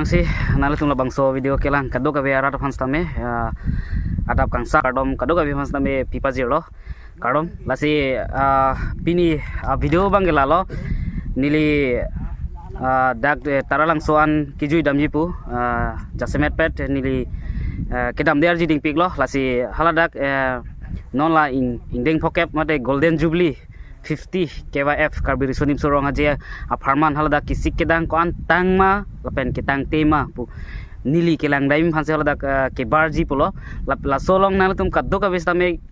sih nalu tum labang so video kelang kado ka be arat fans tame adap kangsa kadom kado ka be fans tame pipa zero kadom lasi pini video bang gelalo nili dak taralang soan kijui damji pu jasemet pet nili kedam der jiding piglo lasi haladak non la indeng pokep mate golden jubilee 50 KYF karbiri sonim sorong aja aparman halada kisik kedang ko antang ma lapen kitang tema pu nili kelang daim hanse halada ke barji pulo la solong nang tum kaddo ka besta me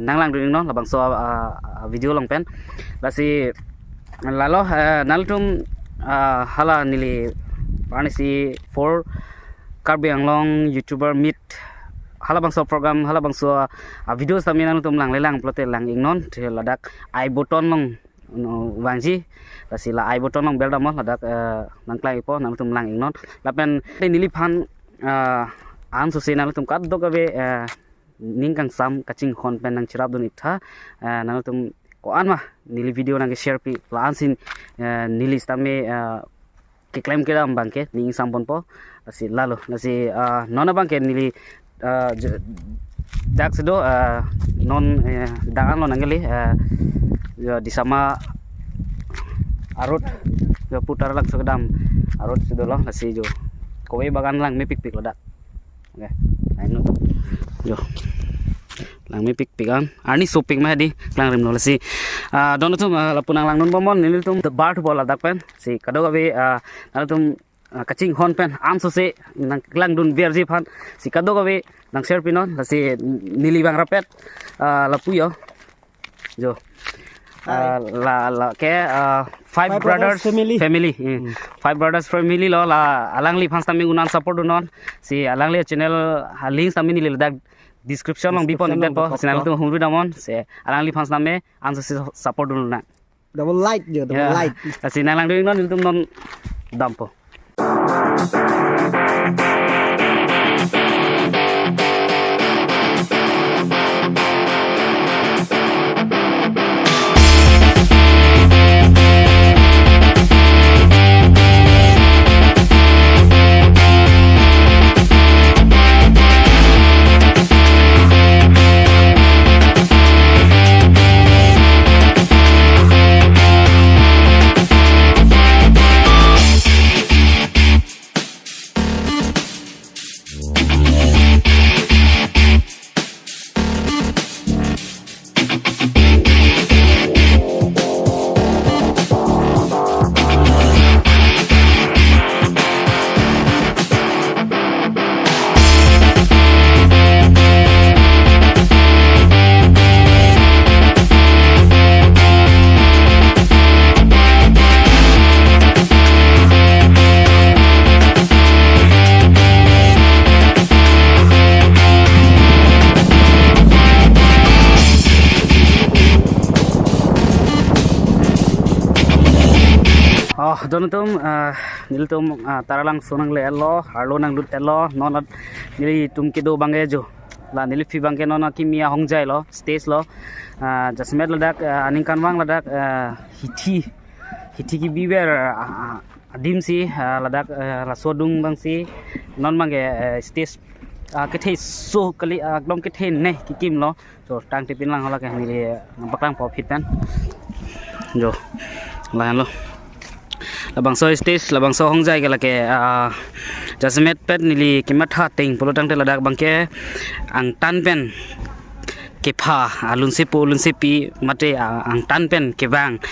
nanglang ring no labang so video long pen lasi lalo nal tum hala nili parnisi 4 karbi anglong youtuber meet hala bangso program hala bangso video sami nang tum lang lelang plote lang ingnon ladak I button long wangji lasila I button long belda mo ladak nangklai po nang tum lang ingnon lapen nili phan an so senal tum kad do gabe ningkang sam kaching hon pen nang chirab dun itha nang tum ko an ma nili video nang share pi plan sin nili stame ke claim ke dam bangke ning sampon po lasi lalo lasi nona bangke nili dak sedo non dangan lo nanggeli di sama arut jo putar lang sedam arut sedo lo nasi jo kowe bagan lang mipik pik lodak oke aino jo lang mipik pikan ani shopping mah di lang rim no lasi don tum lapunang lang non bomon nil tum the bar to bola dak pen si kado gabe nal tum kaching hon pen am so se nang lang dun berji phan si kado gabe nang share pinon lasi nili bang rapet lapu yo jo la ke five brothers family five brothers family lo la alangli phans tami unan support unon si alangli channel link tami nili dak description long bipon ingdan po channel tu humru damon se alangli phans name anso support unna double like jo double like si nang lang ding non tum non dampo donatum niltum taralang sonang le elo harlo nang lut elo non nili tum kido bange jo la nili fi bange non kimia hongjai lo stage lo jasmet ladak aning kanwang ladak hithi ki biber adim si ladak la sodung bang si non bange stage kethe so kali akdom kethe ne kikim lo so tang tipin lang hola ke nili baklang profit pen jo lahan lo labang so stage labang so hongjai gala ke jasmet pet nili kimatha ting polotang te ladak bangke ang tan pen ke pha alun se pi mate ang tan pen ke bang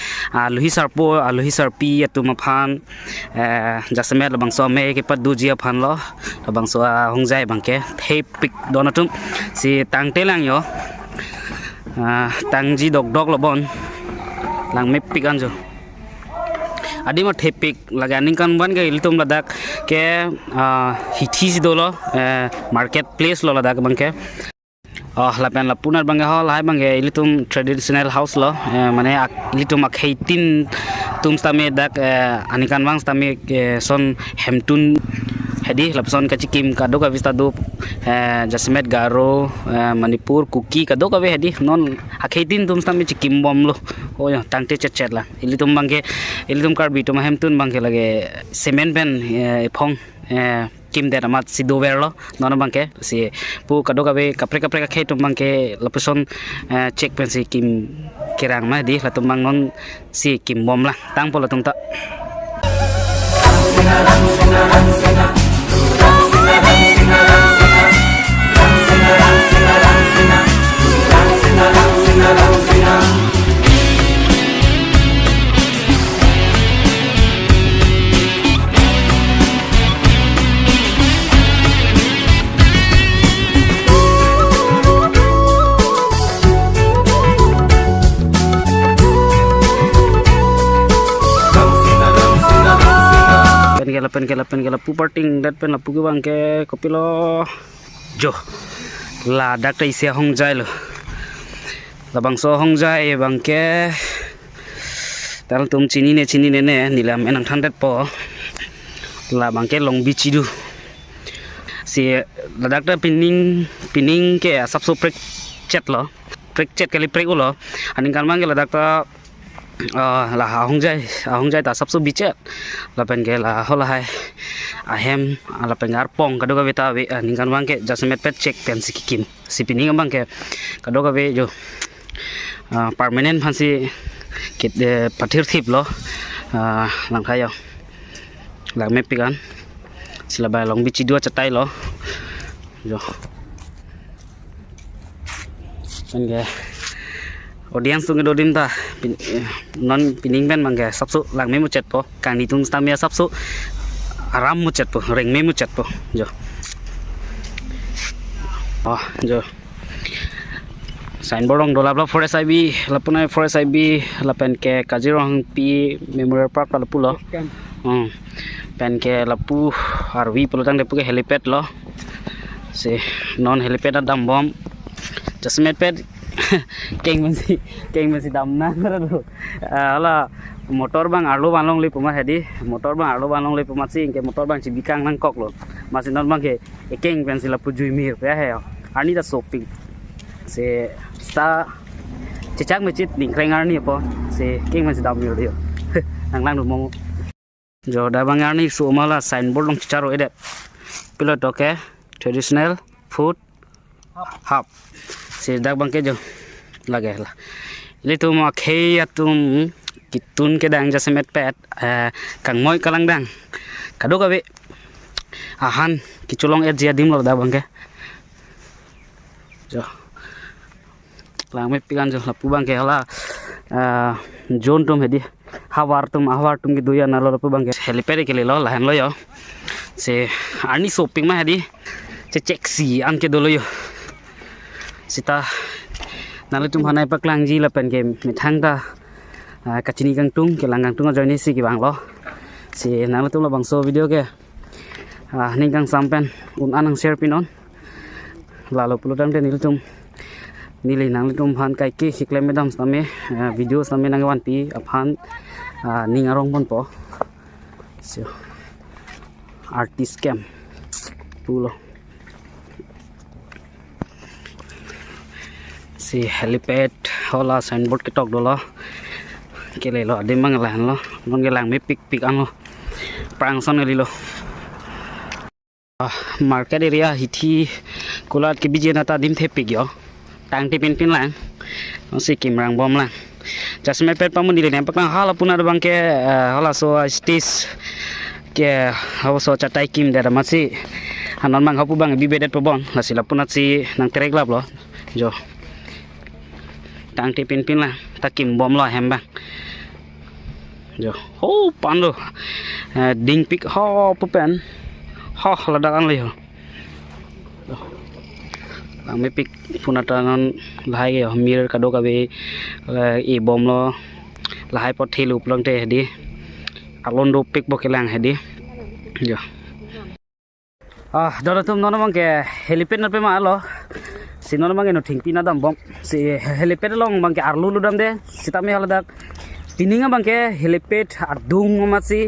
luhi sarpi atu ma phan jasmet labang so me ke pat dujia phan lo labang so hongjai bangke thei pik donatum si tang te lang yo tangji dok lobon lang me pik anjo adi ma thepik laganing kan ban ga iltum ladak ke hithi sidolo market place lo ladak bangke lapen lapunar bangga hol hai bangge ilitum traditional house lo mane ilitum akhaitin tum stame dak anikan wang stame son hedi lapson ka chikim kado ka vista do jasmet garo manipur kuki kado ka be hedi non akhitin tum stam chikim bom lo o ya tangte chet la ili tum bangke ili tum kar bitum hem tun bangke lage cement pen phong kim der amat si do verlo non bangke si pu kado ka be kapre kapre ka khaitum bangke lapson check pen si kim kirang ma di latum bang non si kim bom la tang polo tum ta pen gela pu parting dat pen lapu ke bangke kopilo jo la dak tai se hong jai lo la bangso hong jai bangke tal tum chini ne nilam enang thandet po la bangke long bichi du si la dak ta pining ke sapso prek chet kali prek ulo aning kan bangke la dak ta là hong jai ta sắp số bị chết là bên cái là hola hai ahem là bên ngar pong kado ka beta we ningan bang ke jasmet pet check pen sikim sipining bang ke kado ka we jo permanent phansi kit pathir thip lo lang thai yo lang me pikan sila ba long bichi dua chatai lo jo bên cái audience tu ngedodim ta non pining ben mangga sabsu lang me mucet po kang ditung stamia sabsu aram mucet po reng me mucet po jo jo signboard ong dolap la forest ib lapunai forest ib lapen ke kazirong pi memorial park la pulo pen ke lapu arwi pelutang depu ke helipad lo si non helipad adam bom jasmet ped keng masih damna karo ala motor bang arlo banglong li puma hedi motor bang arlo banglong li puma si ke motor bang cibikang nang kok lo masih non bang ke keng pensil lapu jui mir pe he ani da shopping se sta cecak mecit ningkreng arni po se keng masih dam mir dio nang lang mo jo da bang arni su mala signboard long charo edet pilot oke traditional food hub si dak bang ke jo lage la le tu ma khei atum kitun ke dang jasmet pet kang moi kalang dang kado ka be ahan kiculong et dia dim lo da bang ke jo lang me pikan jo lapu bang ke hala zone tum hedi hawar tum ki duya na lo lapu bang ke helipad ke le lo lahan lo yo se ani shopping ma hedi che check si an ke do lo yo sita nalu tum hanai paklang ji la pen ke mithang ta kachini kang tung ke langang tung join si ki bang lo si nalu tum la bangso video ke ning kang sampen anang share pinon lalu pulutang te nil tum nili nang tum han kai ke hiklem medam same video same nang wan pi aphan ning arong pon po so artist cam pulo si helipad hola signboard ke tok dolo ke le lo adim bang lan lo non ke lang me pik ang lo prang son li lo market area hithi kulat ke bije na ta dim the pik yo tang ti pin lang si kim rang bom lang jasmet pet pamun dile ne paklang hala puna bang ke hola so stage ke hawo so chatai kim der masi hanon mang hapu bang bibedet pobon la sila punat si nang trek lab lo jo tang ti pin lah takim bom lo hem bang jo ho pan lo ding pik ho pupen ho ladakan le ho bang me pik punatanon lahai ge mir kado ka be e bom lo lahai pot thilu plong te hedi alon do pik bokelang hedi jo dora tum nono bang ke helipad na pe ma lo sinon bang no thing pina dam bom si helipad long bang ke arlu ludam de sitame haladak pininga bang ke helipad ardung masi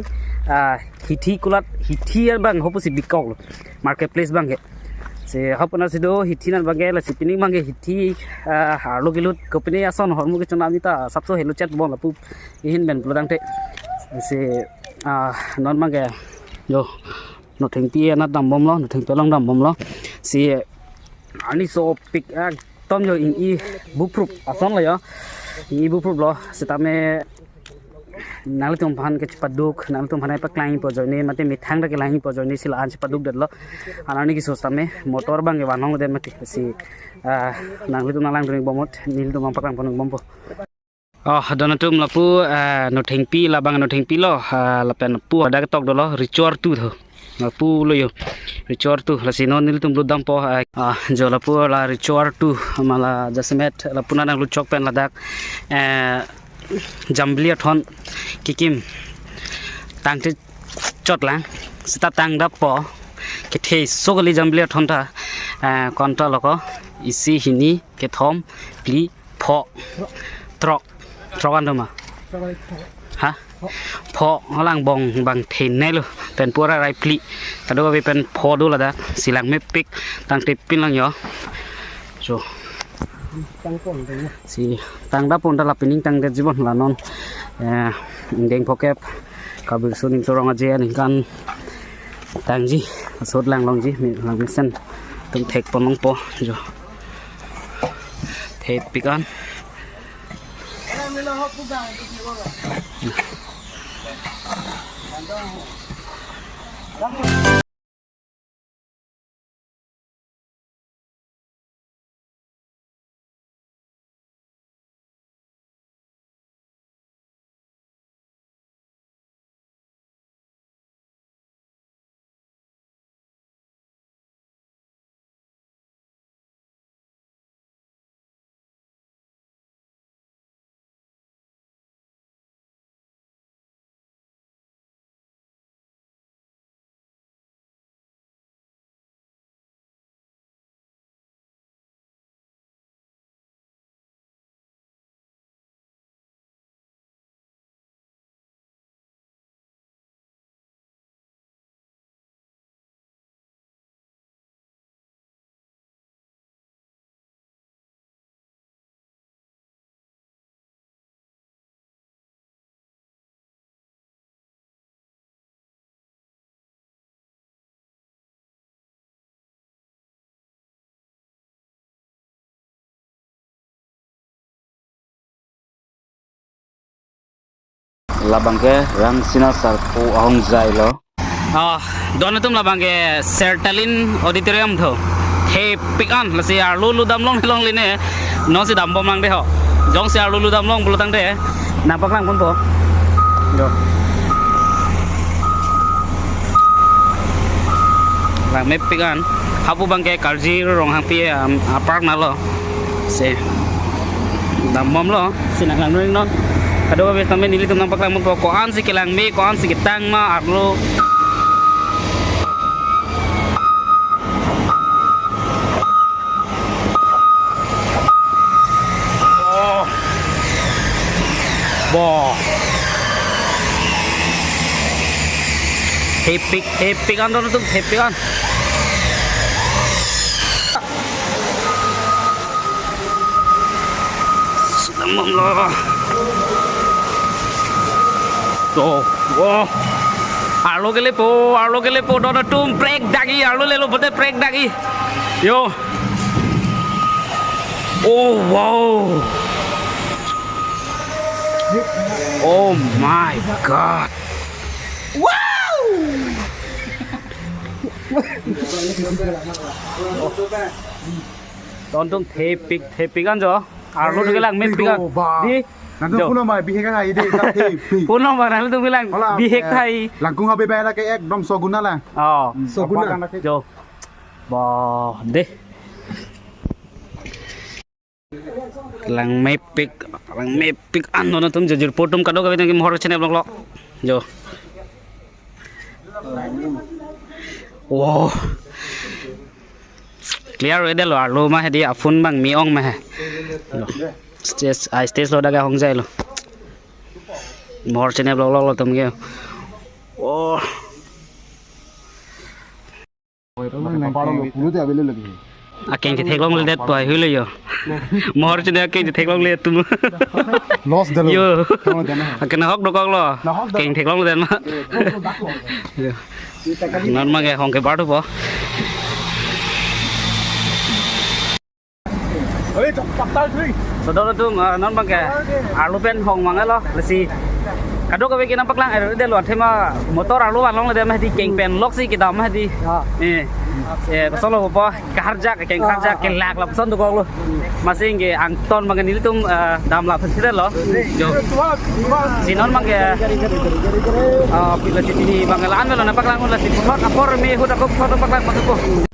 hithi kulat hithi bang hopo si bikok lo marketplace bang se hapna sido hithi nan bang la sipini bang hithi harlo gilut kopini ason hormu ke chona amita sabso helo chat bon lapu ihin ben plodang te se non bang yo no thengpi na dam bom lo no theng pelong dam bom lo si ani so pick tom yo in i buprup ason lo yo i buprup lo setame nang tum phan ke paduk nang tum phanai pa klai po joine mate mithang ra ke lai po joine sila an paduk detlo anani ki sostame motor bang ke wanong de mate si nang tum nalang dring bomot nil tum pakang ponong bompo donatum lapu no thengpi labang no thengpi lo lapen pu ada tok dolo ritual tu tho pu lo yo ritual tu la sino nil tum ludam po jo lapu la ritual tu mala jasmet la punana lu chok pen ladak jamblia thon kikim tang te chot lang sta tang da po ke the sogli jamblia thon ta konta loko isi hini ke thom pli pho trok trokan doma ha pho holang bong bang thein nei lo pen pura rai pli kado be pen pho do la da silang me pik tang te pin lang yo so si tang da pon da la pining tang de jibon la non deng phokep kabir suning sorong aje ani kan tang ji sot lang long ji mi lang misen tung thek ponong po jo thek pikan labang ke ram sina sarpo ahong jai lo donatum labang ke sertalin auditorium tho he pikan lasi arlu dam long long line no si dam bom lang de ho jong si arlu dam long bulu tang de napak lang pun po do lang me pikan hapu bang ke karji rong hang pi park na lo se dam bom lo sinang lang ring non kado ba bes nili tum nampak lang mo ko an si kilang me ko an si kitang ma arlo bo hepik an don tum hepik an sedang lo to wow arlo ke lepo dona tum break dagi arlo lelo bote break dagi yo oh wow oh my god wow don tum thepik an jo arlo ke lang me pikan di nanti puno mai bihek kan ide tapi puno mai nanti tu bilang bihek thai langkung habe bay la ke ek dom soguna la soguna jo bo de lang mepik anu na tum jujur potom kado ka bitang mohor channel blog lo jo wow clear ede lo arlo ma hedi afun bang miong ma stage lo daga hong jai lo mohor channel blog lo tum ge oh Keng thì thèn long lên đẹp tuổi hưเลยyo mor cho nên keng thì thèn long lên tụm লস দিল yo cái hốc đâu con lo keng thèn long lên mà non mà cái hong cái bar đâu po Saudara tu non bang ke alu pen hong mangai lo lesi kado ka beki nampak lang ada luat tema motor alu balong le dem hadi keng pen lock si kita mah di solo po kaharja ke keng harja ke lak la pesan tu kong lo masing ke angton mangan ini tum dam la pesir lo jo sinon bang ke pila si bang lan melo nampak lang la si pot apor me hu da ko pot nampak lang